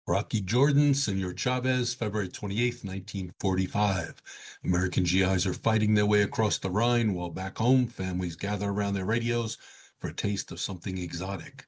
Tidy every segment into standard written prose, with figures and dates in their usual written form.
Rocky Jordan, Senor Chavez, February 28th, 1945. American GIs are fighting their way across the Rhine, while back home, families gather around their radios for a taste of something exotic.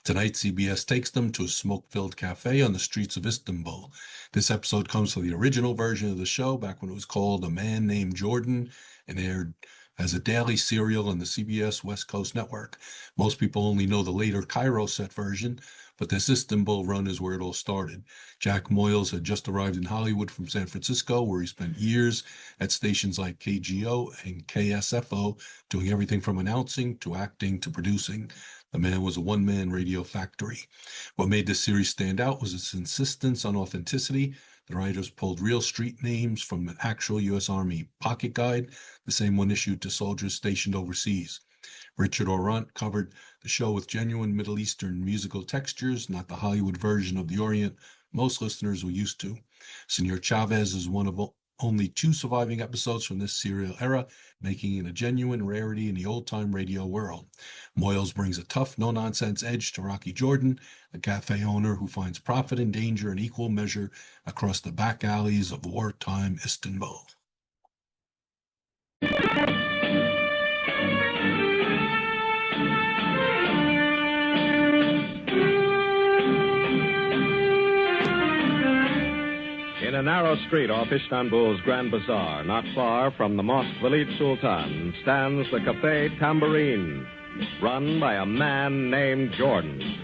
Tonight, CBS takes them to a smoke-filled cafe on the streets of Istanbul. This episode comes from the original version of the show, back when it was called A Man Named Jordan, and aired as a daily serial on the CBS West Coast network. Most people only know the later Cairo-set version, but this Istanbul run is where it all started. Jack Moyles had just arrived in Hollywood from San Francisco, where he spent years at stations like KGO and KSFO, doing everything from announcing to acting to producing. The man was a one-man radio factory. What made this series stand out was its insistence on authenticity. The writers pulled real street names from an actual U.S. Army pocket guide, the same one issued to soldiers stationed overseas. Richard Orant covered the show with genuine Middle Eastern musical textures, not the Hollywood version of the Orient most listeners were used to. Senor Chavez is one of only 2 surviving episodes from this serial era, making it a genuine rarity in the old-time radio world. Moyles brings a tough, no-nonsense edge to Rocky Jordan, a cafe owner who finds profit and danger in equal measure across the back alleys of wartime Istanbul. In a narrow street off Istanbul's Grand Bazaar, not far from the Mosque Valid Sultan, stands the Café Tambourine, run by a man named Jordan.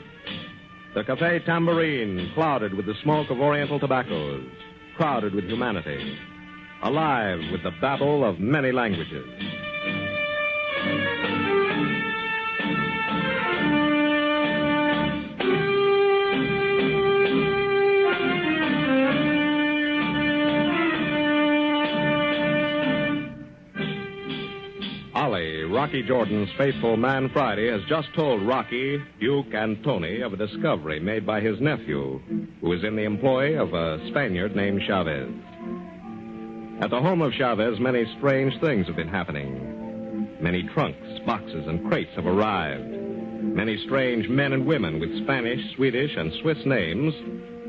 The Café Tambourine, clouded with the smoke of Oriental tobaccos, crowded with humanity, alive with the babble of many languages. Rocky Jordan's faithful man Friday has just told Rocky, Duke, and Tony of a discovery made by his nephew, who is in the employ of a Spaniard named Chavez. At the home of Chavez, many strange things have been happening. Many trunks, boxes, and crates have arrived. Many strange men and women with Spanish, Swedish, and Swiss names,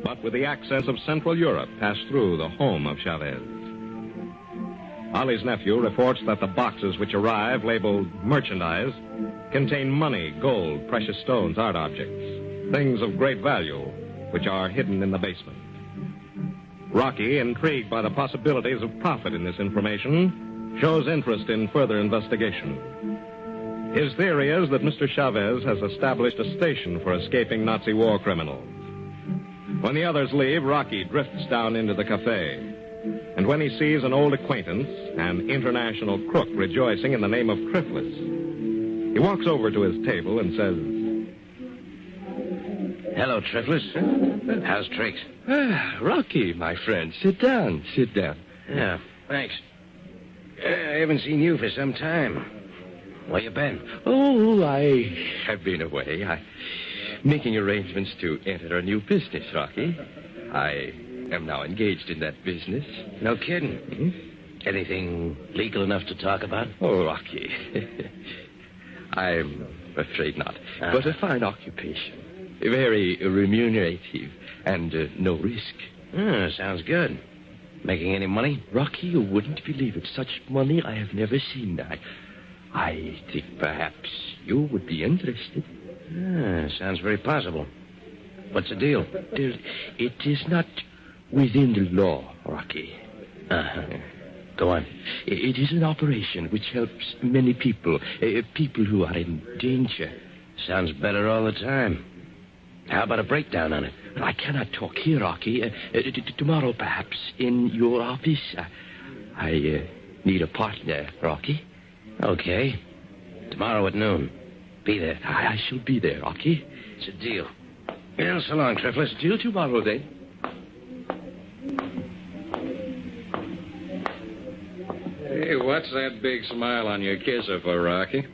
but with the accents of Central Europe, pass through the home of Chavez. Ali's nephew reports that the boxes which arrive, labeled merchandise, contain money, gold, precious stones, art objects, things of great value, which are hidden in the basement. Rocky, intrigued by the possibilities of profit in this information, shows interest in further investigation. His theory is that Mr. Chavez has established a station for escaping Nazi war criminals. When the others leave, Rocky drifts down into the cafe. And when he sees an old acquaintance, an international crook rejoicing in the name of Triflis, he walks over to his table and says, "Hello, Triflis. How's tricks?" Rocky, my friend. Sit down. Yeah, thanks. I haven't seen you for some time. Where you been? Oh, I have been away. Making arrangements to enter a new business, Rocky. I am now engaged in that business. No kidding. Mm-hmm. Anything legal enough to talk about? Oh, Rocky. I'm afraid not. But a fine occupation. Very remunerative and no risk. Sounds good. Making any money? Rocky, you wouldn't believe it. Such money I have never seen. I think perhaps you would be interested. Sounds very possible. What's the deal? It is not within the law, Rocky. Go on. It is an operation which helps many people, people who are in danger. Sounds better all the time. How about a breakdown on it? I cannot talk here, Rocky. Tomorrow, perhaps, in your office. I need a partner, Rocky. Okay. Tomorrow at noon. Be there. I shall be there, Rocky. It's a deal. Well, so long, Triflis. Till tomorrow, then. Hey, what's that big smile on your kisser for, Rocky?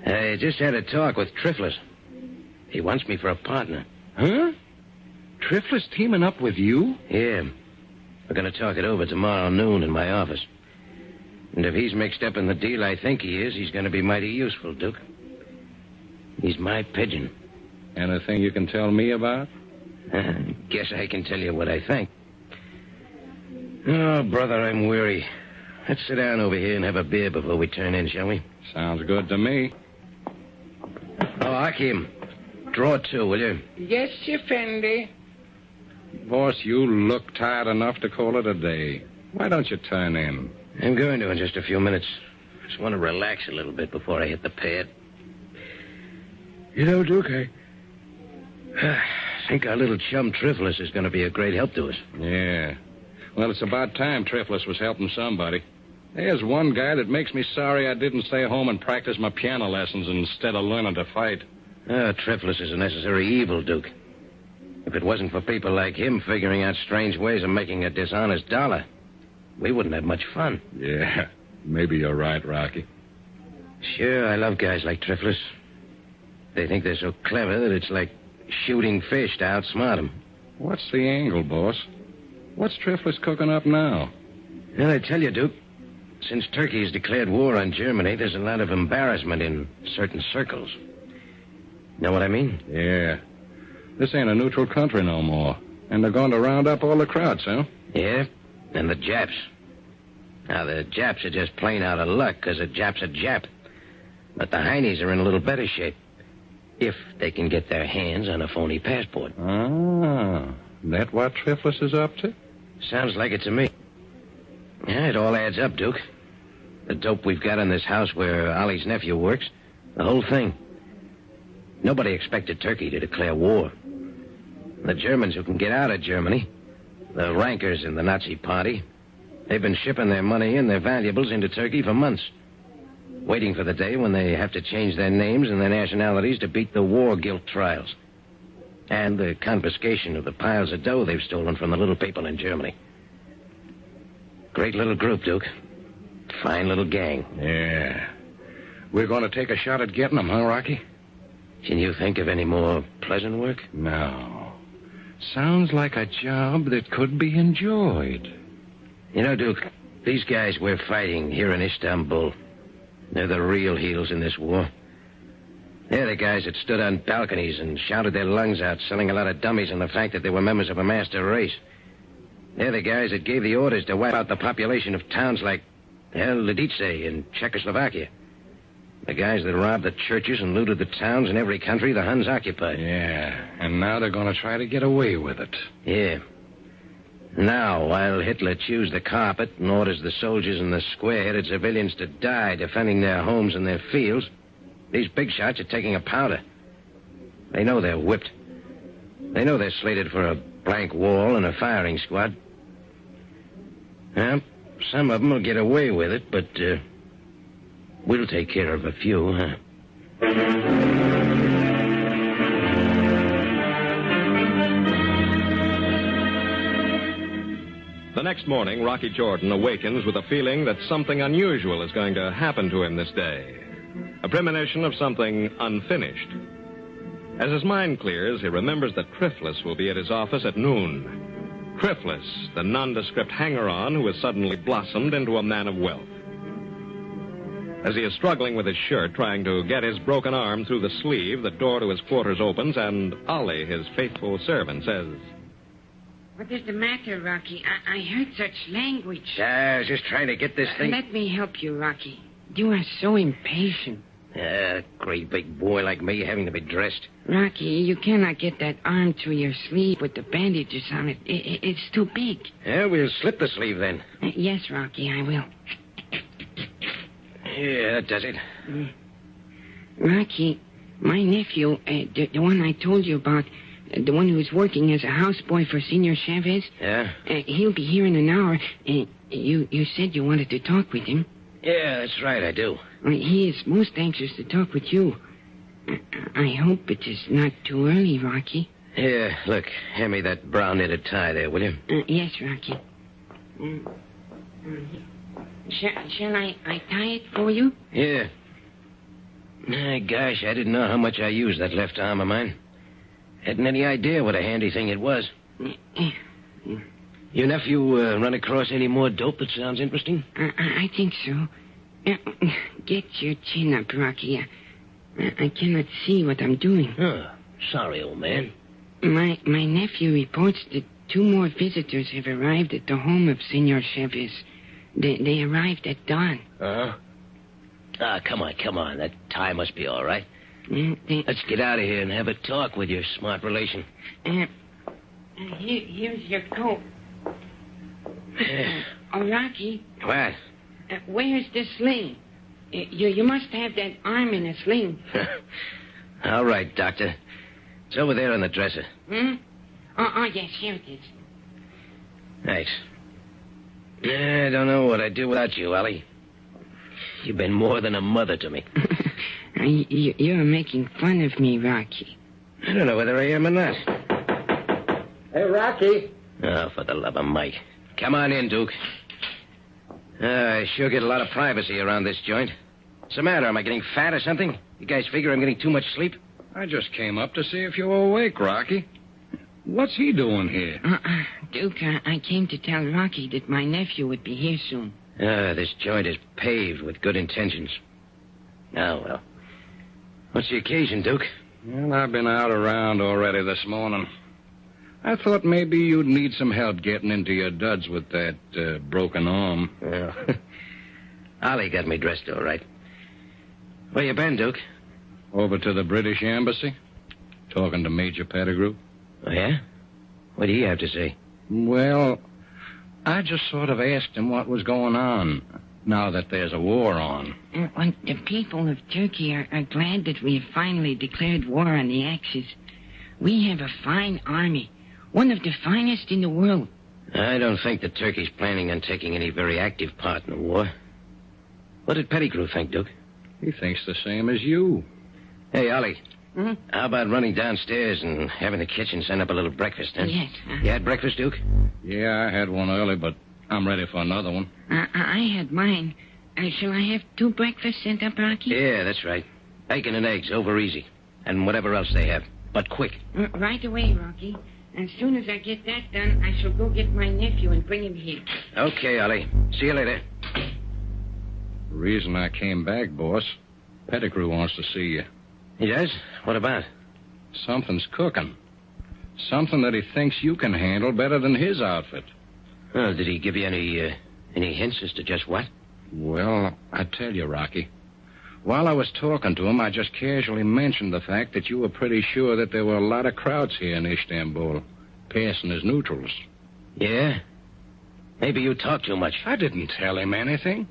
I just had a talk with Triflis. He wants me for a partner. Huh? Triflis teaming up with you? Yeah. We're going to talk it over tomorrow noon in my office. And if he's mixed up in the deal I think he is, he's going to be mighty useful, Duke. He's my pigeon. Anything you can tell me about? guess I can tell you what I think. Oh, brother, I'm weary. Let's sit down over here and have a beer before we turn in, shall we? Sounds good to me. Oh, Hakim, draw two, will you? Yes, Effendi. Boss, you look tired enough to call it a day. Why don't you turn in? I'm going to in just a few minutes. Just want to relax a little bit before I hit the pad. You know, Duke, I think our little chum Triflis is going to be a great help to us. Yeah. Well, it's about time Triflis was helping somebody. There's one guy that makes me sorry I didn't stay home and practice my piano lessons instead of learning to fight. Triflis is a necessary evil, Duke. If it wasn't for people like him figuring out strange ways of making a dishonest dollar, we wouldn't have much fun. Yeah, maybe you're right, Rocky. Sure, I love guys like Triflis. They think they're so clever that it's like shooting fish to outsmart them. What's the angle, boss? What's Triflis cooking up now? Well, I tell you, Duke, since Turkey has declared war on Germany, there's a lot of embarrassment in certain circles. Know what I mean? Yeah. This ain't a neutral country no more. And they're going to round up all the Krauts, huh? Yeah, and the Japs. Now, the Japs are just plain out of luck because a Jap's a Jap. But the Heinies are in a little better shape. If they can get their hands on a phony passport. Ah, that what Triflis is up to? Sounds like it to me. Yeah, it all adds up, Duke. The dope we've got in this house where Ollie's nephew works, the whole thing. Nobody expected Turkey to declare war. The Germans who can get out of Germany, the rankers in the Nazi party, they've been shipping their money and their valuables into Turkey for months, waiting for the day when they have to change their names and their nationalities to beat the war guilt trials and the confiscation of the piles of dough they've stolen from the little people in Germany. Great little group, Duke. Fine little gang. Yeah. We're going to take a shot at getting them, huh, Rocky? Can you think of any more pleasant work? No. Sounds like a job that could be enjoyed. You know, Duke, these guys we're fighting here in Istanbul, they're the real heels in this war. They're the guys that stood on balconies and shouted their lungs out, selling a lot of dummies on the fact that they were members of a master race. They're the guys that gave the orders to wipe out the population of towns like, Lidice in Czechoslovakia. The guys that robbed the churches and looted the towns in every country the Huns occupied. Yeah, and now they're going to try to get away with it. Yeah. Now, while Hitler chews the carpet and orders the soldiers and the square-headed civilians to die defending their homes and their fields, these big shots are taking a powder. They know they're whipped. They know they're slated for a blank wall and a firing squad. Well, some of them will get away with it, but we'll take care of a few, huh? The next morning, Rocky Jordan awakens with a feeling that something unusual is going to happen to him this day. A premonition of something unfinished. As his mind clears, he remembers that Triflis will be at his office at noon. Triflis, the nondescript hanger-on who has suddenly blossomed into a man of wealth. As he is struggling with his shirt, trying to get his broken arm through the sleeve, the door to his quarters opens, and Ollie, his faithful servant, says, What is the matter, Rocky? I heard such language. I was just trying to get this thing... Let me help you, Rocky. You are so impatient. Great big boy like me having to be dressed. Rocky, you cannot get that arm through your sleeve with the bandages on it. It's too big. Yeah, we'll slip the sleeve then. Yes, Rocky, I will. Yeah, that does it. Rocky, my nephew, the one I told you about, the one who's working as a houseboy for Senor Chavez. Yeah? He'll be here in an hour. You said you wanted to talk with him. Yeah, that's right, I do. He is most anxious to talk with you. I hope it is not too early, Rocky. Yeah, look, hand me that brown knitted tie there, will you? Yes, Rocky. Shall I tie it for you? Yeah. Gosh, I didn't know how much I used that left arm of mine. Hadn't any idea what a handy thing it was. Your nephew run across any more dope that sounds interesting? I think so. Get your chin up, Rocky. I cannot see what I'm doing. Oh, sorry, old man. My nephew reports that 2 more visitors have arrived at the home of Senor Chavez. They arrived at dawn. Uh-huh. Come on. That tie must be all right. Let's get out of here and have a talk with your smart relation. Here's your coat. Rocky. What? Where's the sling? You must have that arm in a sling. All right, Doctor. It's over there on the dresser. Oh, yes, here it is. Thanks. I don't know what I'd do without you, Ollie. You've been more than a mother to me. You're making fun of me, Rocky. I don't know whether I am or not. Hey, Rocky. Oh, for the love of Mike. Come on in, Duke. I sure get a lot of privacy around this joint. What's the matter? Am I getting fat or something? You guys figure I'm getting too much sleep? I just came up to see if you were awake, Rocky. What's he doing here? Duke, I came to tell Rocky that my nephew would be here soon. This joint is paved with good intentions. Oh, well. What's the occasion, Duke? Well, I've been out around already this morning. I thought maybe you'd need some help getting into your duds with that broken arm. Well, Ollie got me dressed all right. Where you been, Duke? Over to the British Embassy, talking to Major Pettigrew. Oh, yeah? What do you have to say? Well, I just sort of asked him what was going on, now that there's a war on. Well, the people of Turkey are glad that we have finally declared war on the Axis. We have a fine army, one of the finest in the world. I don't think that Turkey's planning on taking any very active part in the war. What did Pettigrew think, Duke? He thinks the same as you. Hey, Ollie. How about running downstairs and having the kitchen send up a little breakfast, huh? Yes. You had breakfast, Duke? Yeah, I had one early, but I'm ready for another one. I had mine. Shall I have 2 breakfasts sent up, Rocky? Yeah, that's right. Bacon and eggs, over easy. And whatever else they have. But quick. Right away, Rocky. As soon as I get that done, I shall go get my nephew and bring him here. Okay, Ollie. See you later. The reason I came back, boss, Pettigrew wants to see you. He does? What about? Something's cooking. Something that he thinks you can handle better than his outfit. Well, did he give you any hints as to just what? Well, I tell you, Rocky. While I was talking to him, I just casually mentioned the fact that you were pretty sure that there were a lot of crowds here in Istanbul, passing as neutrals. Yeah? Maybe you talk too much. I didn't tell him anything.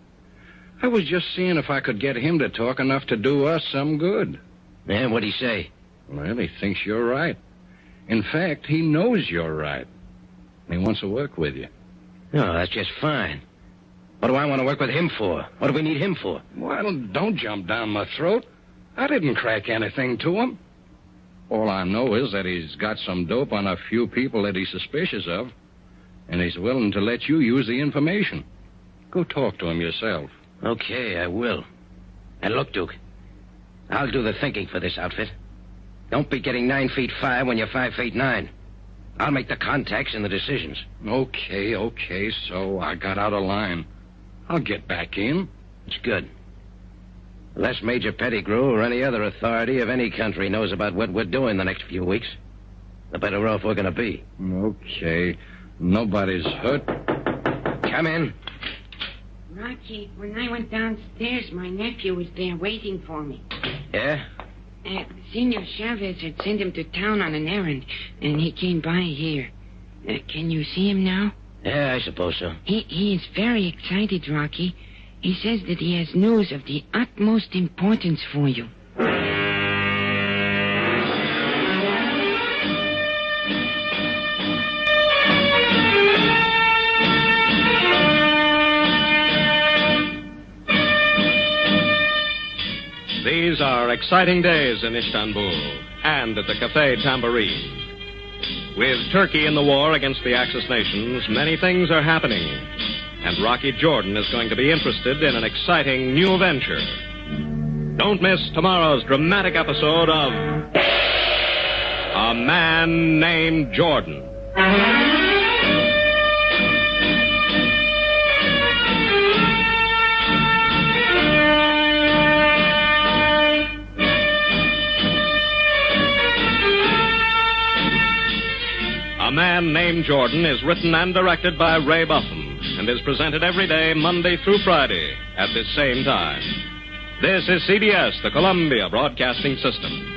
I was just seeing if I could get him to talk enough to do us some good. And what'd he say? Well, he thinks you're right. In fact, he knows you're right. He wants to work with you. Oh, that's just fine. What do I want to work with him for? What do we need him for? Well, don't jump down my throat. I didn't crack anything to him. All I know is that he's got some dope on a few people that he's suspicious of, and he's willing to let you use the information. Go talk to him yourself. Okay, I will. And look, Duke, I'll do the thinking for this outfit. Don't be getting 9 feet 5 when you're 5 feet 9. I'll make the contacts and the decisions. Okay, so I got out of line. I'll get back in. It's good. Unless Major Pettigrew or any other authority of any country knows about what we're doing the next few weeks, the better off we're going to be. Okay. Nobody's hurt. Come in. Rocky, when I went downstairs, my nephew was there waiting for me. Yeah? Senor Chavez had sent him to town on an errand, and he came by here. Can you see him now? Yeah, I suppose so. He is very excited, Rocky. He says that he has news of the utmost importance for you. These are exciting days in Istanbul and at the Café Tambourine. With Turkey in the war against the Axis nations, many things are happening. And Rocky Jordan is going to be interested in an exciting new venture. Don't miss tomorrow's dramatic episode of A Man Named Jordan. A Man Named Jordan is written and directed by Ray Buffum and is presented every day, Monday through Friday, at this same time. This is CBS, the Columbia Broadcasting System.